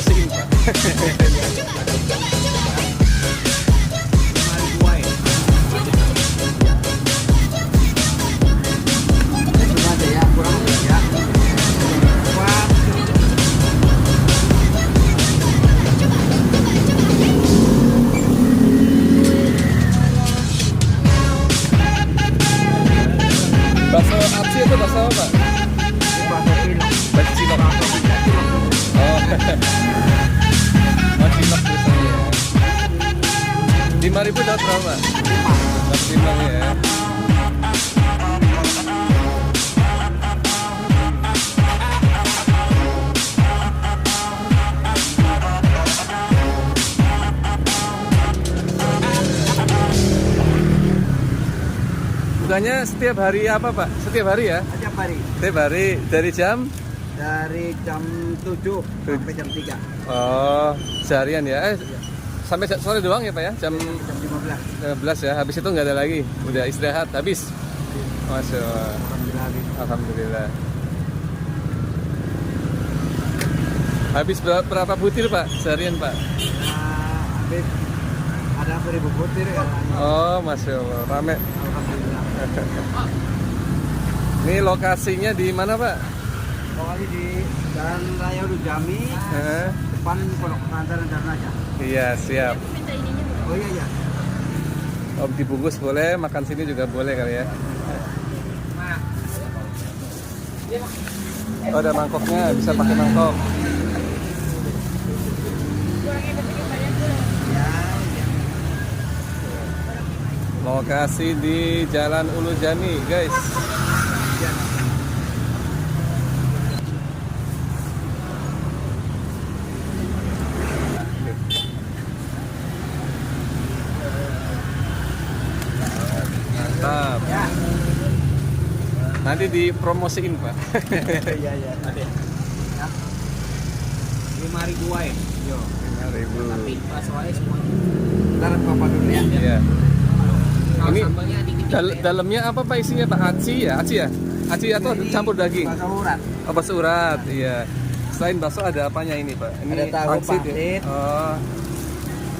dipromosiin Pak. Bakso aci itu bakso apa Pak? Bakso cilok. Oh, oh cilok tulisannya ya. 5.000 dapat berapa? 5 ya. Bukanya setiap hari apa Pak? Setiap hari ya? Setiap hari. Setiap hari dari jam? Dari jam 7 sampai jam 3. Oh, seharian ya? Sampai sore doang ya Pak ya? Jam 15. ya? Habis itu nggak ada lagi? Udah istirahat, habis? Masya Allah. Alhamdulillah. Habis berapa butir Pak? Seharian Pak? Habis ada 1.000 butir ya. Oh, Masya Allah. Rame. Alhamdulillah. Ini lokasinya di mana Pak? Lokasi di Jalan Raya Udujami, depan Pondok Pesantren Darnaja. Iya, siap. Oh iya. Om dibungkus boleh, makan sini juga boleh kali ya. Oh, ada mangkoknya, bisa pakai mangkok. Lokasi di Jalan Ulu Jami, guys. Mantap. Nanti dipromosiin Pak. Iya. Ada. 5.000 wae. Yo. 5.000. Tapi baksonya semuanya. Ntar Bapak dulu ya. Iya. Ini Sambalnya dikit-dikit. dalamnya apa Pak isinya Pak? Aci ya? Aci atau campur daging? Bakso urat. Oh, bakso urat, iya. Selain bakso ada apanya ini Pak? Ini Ada tahu pangsit ya? pangsit. Oh,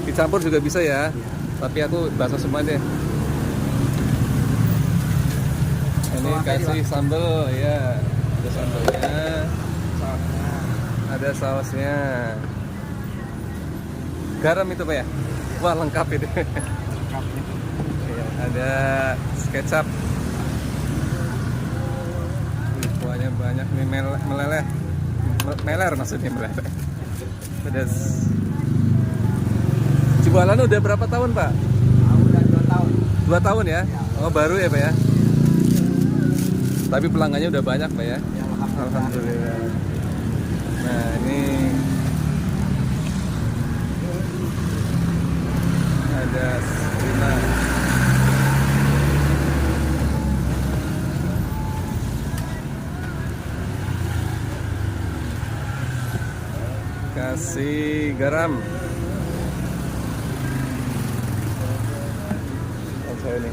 dicampur juga bisa ya? Tapi aku bakso semua deh. Ini kasih sambal ya, ada sambalnya, ada sausnya, garam itu Pak ya? Wah lengkap itu. Ada kecap, kuahnya banyak nih, meler maksudnya meleleh. Pedas. Jualan udah berapa tahun Pak? Udah 2 tahun. 2 tahun ya? Oh baru ya Pak ya? Tapi pelanggannya udah banyak Pak ya? Ya, Alhamdulillah. Nah ini ada lima. Kasih garam. Oh, saya ini.